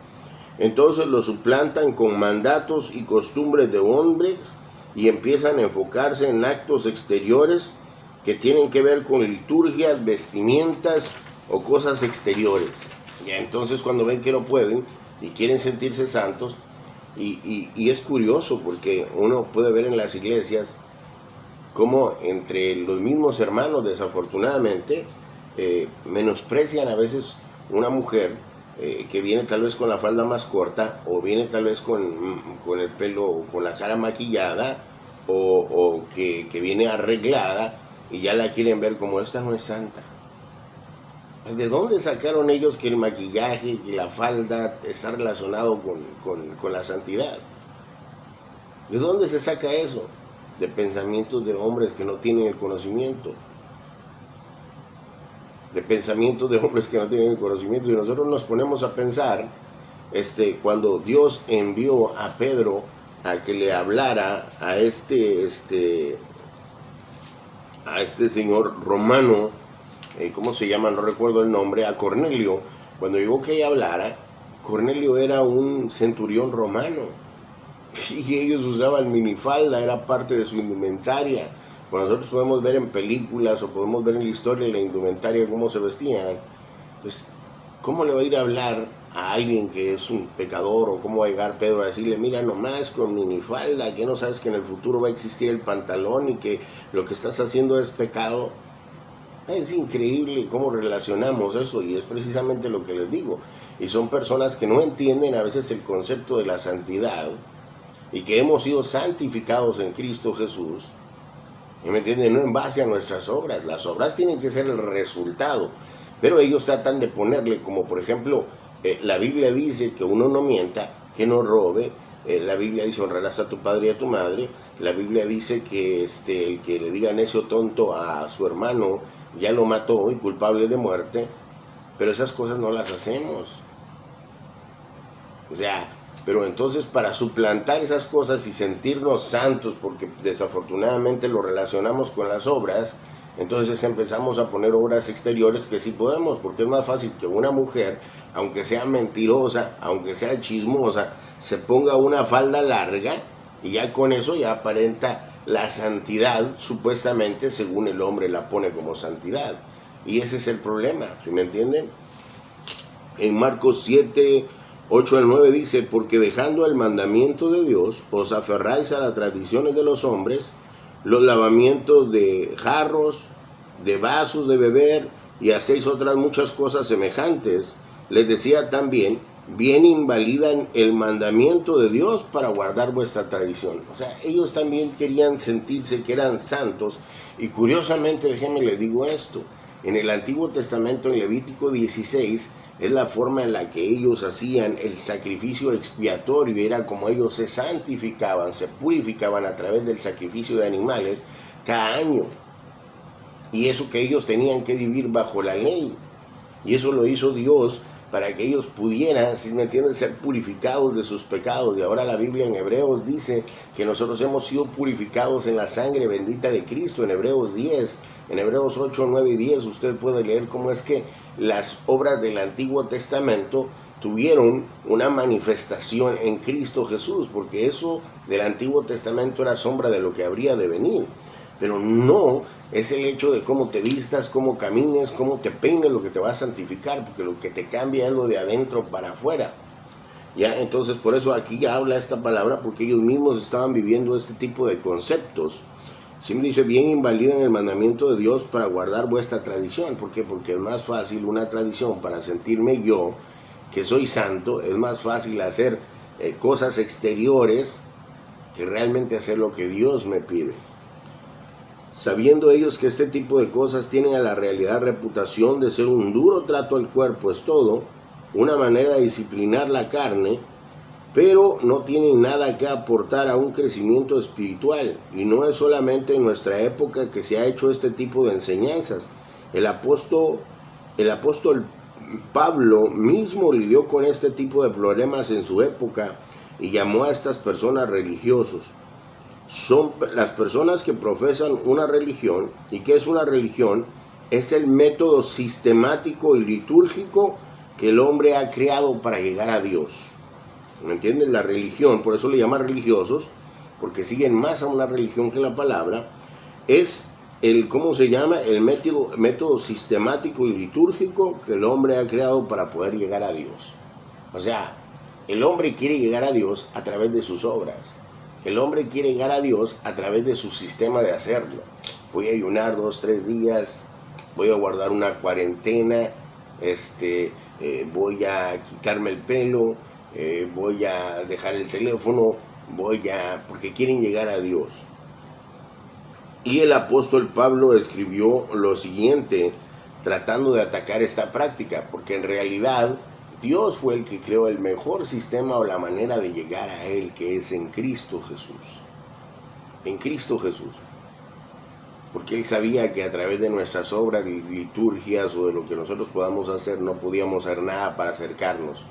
Entonces lo suplantan con mandatos y costumbres de hombres y empiezan a enfocarse en actos exteriores que tienen que ver con liturgias, vestimientas o cosas exteriores. Ya entonces cuando ven que no pueden y quieren sentirse santos, y es curioso porque uno puede ver en las iglesias cómo entre los mismos hermanos desafortunadamente menosprecian a veces una mujer que viene tal vez con la falda más corta, o viene tal vez con el pelo, con la cara maquillada, o que viene arreglada, y ya la quieren ver como, esta no es santa. ¿De dónde sacaron ellos que el maquillaje, que la falda está relacionado con la santidad? ¿De dónde se saca eso? De pensamientos de hombres que no tienen el conocimiento. De pensamientos de hombres que no tienen el conocimiento. Y nosotros nos ponemos a pensar, cuando Dios envió a Pedro a que le hablara a este señor romano, ¿cómo se llama? No recuerdo el nombre, a Cornelio. Cuando llegó que le hablara, Cornelio era un centurión romano y ellos usaban minifalda, era parte de su indumentaria. Bueno, nosotros podemos ver en películas o podemos ver en la historia la indumentaria, cómo se vestían. Pues, ¿cómo le va a ir a hablar a alguien que es un pecador? O cómo va a llegar Pedro a decirle, mira nomás con minifalda, que no sabes que en el futuro va a existir el pantalón y que lo que estás haciendo es pecado. Es increíble cómo relacionamos eso, y es precisamente lo que les digo. Y son personas que no entienden a veces el concepto de la santidad y que hemos sido santificados en Cristo Jesús. ¿Y me entienden? No en base a nuestras obras. Las obras tienen que ser el resultado, pero ellos tratan de ponerle, como por ejemplo, la Biblia dice que uno no mienta, que no robe. La Biblia dice honrarás a tu padre y a tu madre. La Biblia dice que el que le diga necio tonto a su hermano ya lo mató y culpable de muerte. Pero esas cosas no las hacemos. O sea, pero entonces para suplantar esas cosas y sentirnos santos, porque desafortunadamente lo relacionamos con las obras, entonces empezamos a poner obras exteriores que sí podemos, porque es más fácil que una mujer, aunque sea mentirosa, aunque sea chismosa, se ponga una falda larga y ya con eso ya aparenta la santidad, supuestamente, según el hombre la pone como santidad. Y ese es el problema, ¿sí me entienden? En Marcos 7, 8 al 9 dice, porque dejando el mandamiento de Dios, os aferráis a las tradiciones de los hombres, los lavamientos de jarros, de vasos de beber, y hacéis otras muchas cosas semejantes. Les decía también bien invalidan el mandamiento de Dios para guardar vuestra tradición. O sea, ellos también querían sentirse que eran santos. Y curiosamente, déjenme les digo esto, en el Antiguo Testamento, en Levítico 16, es la forma en la que ellos hacían el sacrificio expiatorio, era como ellos se santificaban, se purificaban a través del sacrificio de animales cada año. Y eso que ellos tenían que vivir bajo la ley. Y eso lo hizo Dios para que ellos pudieran, si me entienden, ser purificados de sus pecados. Y ahora la Biblia en Hebreos dice que nosotros hemos sido purificados en la sangre bendita de Cristo, en Hebreos 10, en Hebreos 8, 9 y 10, usted puede leer cómo es que las obras del Antiguo Testamento tuvieron una manifestación en Cristo Jesús, porque eso del Antiguo Testamento era sombra de lo que habría de venir. Pero no es el hecho de cómo te vistas, cómo camines, cómo te peines lo que te va a santificar, porque lo que te cambia es lo de adentro para afuera. ¿Ya? Entonces, por eso aquí habla esta palabra, porque ellos mismos estaban viviendo este tipo de conceptos. Sí me dice, bien invalidan el mandamiento de Dios para guardar vuestra tradición. ¿Por qué? Porque es más fácil una tradición para sentirme yo, que soy santo, es más fácil hacer cosas exteriores que realmente hacer lo que Dios me pide. Sabiendo ellos que este tipo de cosas tienen a la realidad reputación de ser un duro trato al cuerpo, es todo, una manera de disciplinar la carne, pero no tienen nada que aportar a un crecimiento espiritual. Y no es solamente en nuestra época que se ha hecho este tipo de enseñanzas. El apóstol Pablo mismo lidió con este tipo de problemas en su época y llamó a estas personas religiosos. Son las personas que profesan una religión. ¿Y qué es una religión? Es el método sistemático y litúrgico que el hombre ha creado para llegar a Dios. ¿Me entiendes? La religión, por eso le llaman religiosos, porque siguen más a una religión que la palabra, es el, ¿cómo se llama? El método sistemático y litúrgico que el hombre ha creado para poder llegar a Dios. O sea, el hombre quiere llegar a Dios a través de sus obras. El hombre quiere llegar a Dios a través de su sistema de hacerlo. Voy a ayunar 2, 3 días, voy a guardar una cuarentena, voy a quitarme el pelo, voy a dejar el teléfono, porque quieren llegar a Dios. Y el apóstol Pablo escribió lo siguiente, tratando de atacar esta práctica, porque en realidad Dios fue el que creó el mejor sistema o la manera de llegar a Él, que es en Cristo Jesús. En Cristo Jesús. Porque Él sabía que a través de nuestras obras, liturgias o de lo que nosotros podamos hacer, no podíamos hacer nada para acercarnos.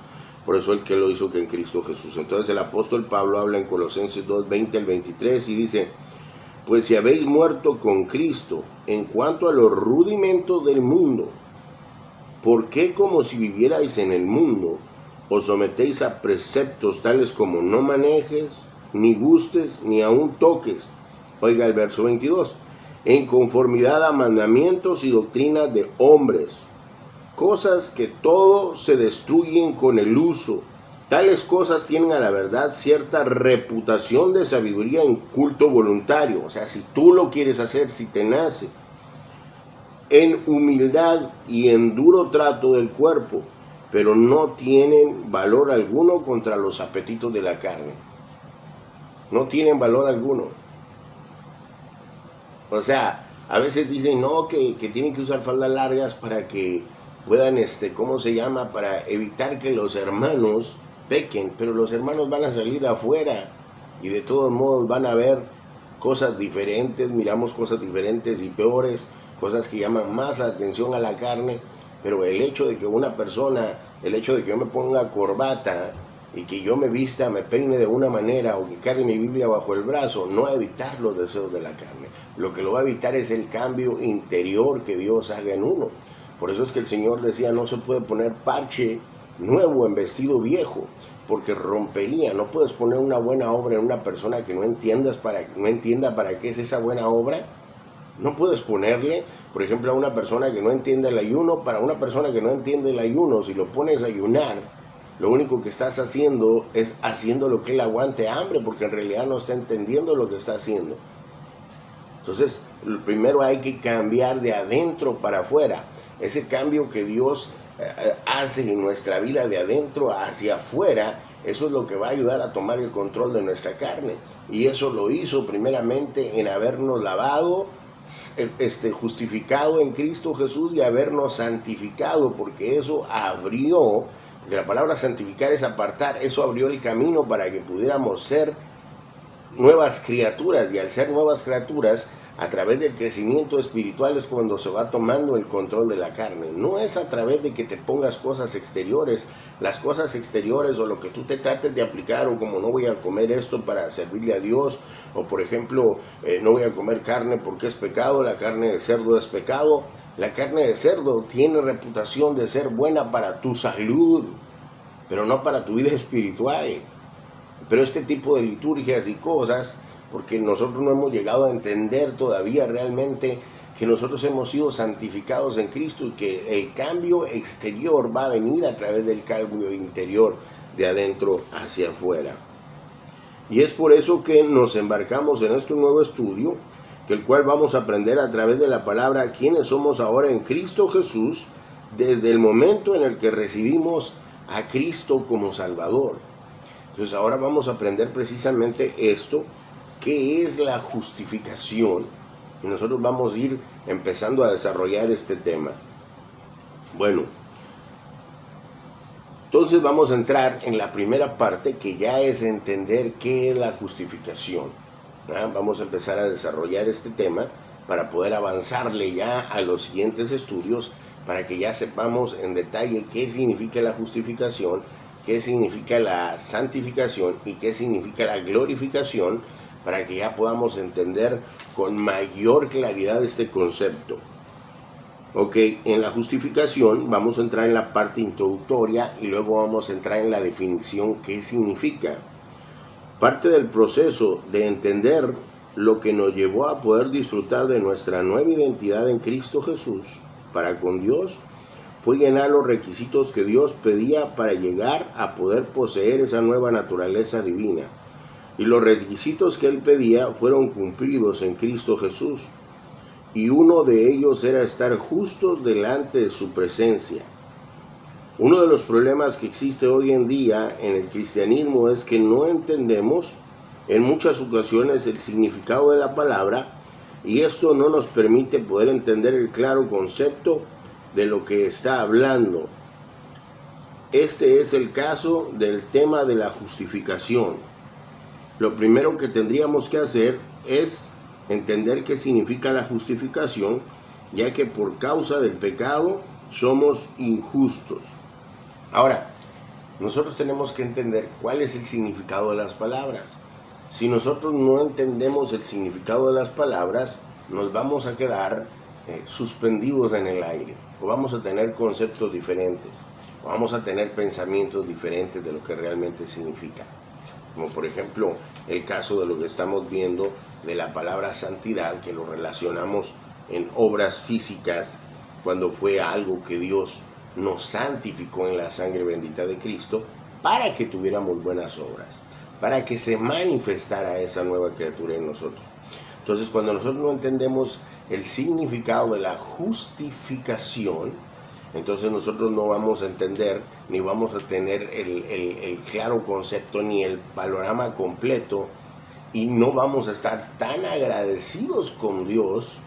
Por eso Él que lo hizo que en Cristo Jesús. Entonces el apóstol Pablo habla en Colosenses 2, 20 al 23 y dice: pues si habéis muerto con Cristo en cuanto a los rudimentos del mundo, ¿por qué como si vivierais en el mundo os sometéis a preceptos tales como no manejes, ni gustes, ni aun toques? Oiga el verso 22. En conformidad a mandamientos y doctrinas de hombres, cosas que todo se destruyen con el uso. Tales cosas tienen a la verdad cierta reputación de sabiduría en culto voluntario. O sea, si tú lo quieres hacer, si te nace. En humildad y en duro trato del cuerpo, pero no tienen valor alguno contra los apetitos de la carne. No tienen valor alguno. O sea, a veces dicen, no, que tienen que usar faldas largas para que puedan, ¿cómo se llama? Para evitar que los hermanos pequen, pero los hermanos van a salir afuera y de todos modos van a ver cosas diferentes, miramos cosas diferentes y peores, cosas que llaman más la atención a la carne, pero el hecho de que una persona, el hecho de que yo me ponga corbata y que yo me vista, me peine de una manera o que cargue mi Biblia bajo el brazo, no va a evitar los deseos de la carne. Lo que lo va a evitar es el cambio interior que Dios haga en uno. Por eso es que el Señor decía, no se puede poner parche nuevo en vestido viejo, porque rompería. No puedes poner una buena obra en una persona que no entienda para qué es esa buena obra. No puedes ponerle, por ejemplo, a una persona que no entiende el ayuno, para una persona que no entiende el ayuno, si lo pones a ayunar, lo único que estás haciendo es haciendo lo que él aguante hambre, porque en realidad no está entendiendo lo que está haciendo. Entonces, primero hay que cambiar de adentro para afuera. Ese cambio que Dios hace en nuestra vida de adentro hacia afuera, eso es lo que va a ayudar a tomar el control de nuestra carne. Y eso lo hizo primeramente en habernos lavado, justificado en Cristo Jesús y habernos santificado, porque eso abrió, porque la palabra santificar es apartar, eso abrió el camino para que pudiéramos ser nuevas criaturas, y al ser nuevas criaturas, a través del crecimiento espiritual es cuando se va tomando el control de la carne. No es a través de que te pongas cosas exteriores. Las cosas exteriores o lo que tú te trates de aplicar, o como no voy a comer esto para servirle a Dios, o por ejemplo no voy a comer carne porque es pecado, la carne de cerdo es pecado. La carne de cerdo tiene reputación de ser buena para tu salud, pero no para tu vida espiritual. Pero este tipo de liturgias y cosas, porque nosotros no hemos llegado a entender todavía realmente que nosotros hemos sido santificados en Cristo, y que el cambio exterior va a venir a través del cambio interior, de adentro hacia afuera. Y es por eso que nos embarcamos en este nuevo estudio, que el cual vamos a aprender a través de la palabra quiénes somos ahora en Cristo Jesús, desde el momento en el que recibimos a Cristo como Salvador. Entonces ahora vamos a aprender precisamente esto, qué es la justificación, y nosotros vamos a ir empezando a desarrollar este tema. Bueno, entonces vamos a entrar en la primera parte, que ya es entender qué es la justificación. Vamos a empezar a desarrollar este tema para poder avanzarle ya a los siguientes estudios, para que ya sepamos en detalle qué significa la justificación, qué significa la santificación y qué significa la glorificación, para que ya podamos entender con mayor claridad este concepto. Ok, en la justificación vamos a entrar en la parte introductoria y luego vamos a entrar en la definición qué significa. Parte del proceso de entender lo que nos llevó a poder disfrutar de nuestra nueva identidad en Cristo Jesús para con Dios fue llenar los requisitos que Dios pedía para llegar a poder poseer esa nueva naturaleza divina. Y los requisitos que Él pedía fueron cumplidos en Cristo Jesús. Y uno de ellos era estar justos delante de su presencia. Uno de los problemas que existe hoy en día en el cristianismo es que no entendemos en muchas ocasiones el significado de la palabra, y esto no nos permite poder entender el claro concepto de lo que está hablando. Este es el caso del tema de la justificación. Lo primero que tendríamos que hacer es entender qué significa la justificación, ya que por causa del pecado somos injustos. Ahora, nosotros tenemos que entender cuál es el significado de las palabras. Si nosotros no entendemos el significado de las palabras, nos vamos a quedar suspendidos en el aire, o vamos a tener conceptos diferentes, o vamos a tener pensamientos diferentes de lo que realmente significa. Como por ejemplo el caso de lo que estamos viendo de la palabra santidad, que lo relacionamos en obras físicas, cuando fue algo que Dios nos santificó en la sangre bendita de Cristo para que tuviéramos buenas obras, para que se manifestara esa nueva criatura en nosotros. Entonces, cuando nosotros no entendemos el significado de la justificación, entonces nosotros no vamos a entender, ni vamos a tener el claro concepto, ni el panorama completo, y no vamos a estar tan agradecidos con Dios,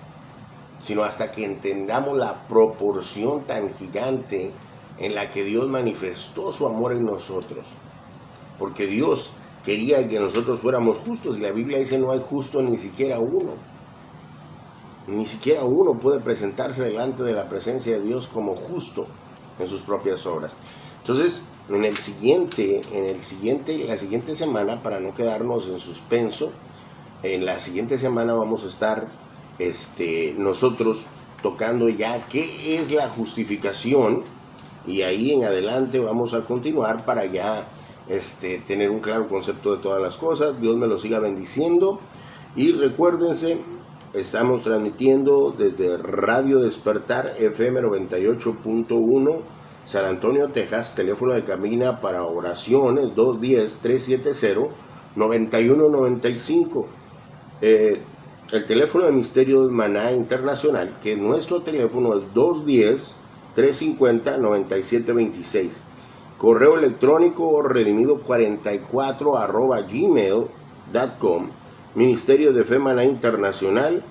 sino hasta que entendamos la proporción tan gigante en la que Dios manifestó su amor en nosotros. Porque Dios quería que nosotros fuéramos justos, y la Biblia dice no hay justo ni siquiera uno. Ni siquiera uno puede presentarse delante de la presencia de Dios como justo en sus propias obras. Entonces, la siguiente semana, para no quedarnos en suspenso, en la siguiente semana vamos a estar nosotros tocando ya qué es la justificación, y ahí en adelante vamos a continuar para ya tener un claro concepto de todas las cosas. Dios me lo siga bendiciendo, y recuérdense, estamos transmitiendo desde Radio Despertar FM 98.1 San Antonio, Texas. Teléfono de cabina para oraciones 210-370-9195. El teléfono de Misterio de Maná Internacional, que nuestro teléfono es 210-350-9726. Correo electrónico redimido44@gmail.com. Ministerio de Fe Maná Internacional.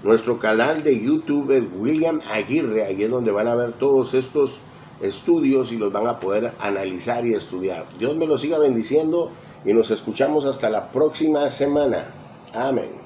Nuestro canal de YouTube es William Aguirre. Ahí es donde van a ver todos estos estudios y los van a poder analizar y estudiar. Dios me los siga bendiciendo y nos escuchamos hasta la próxima semana. Amén.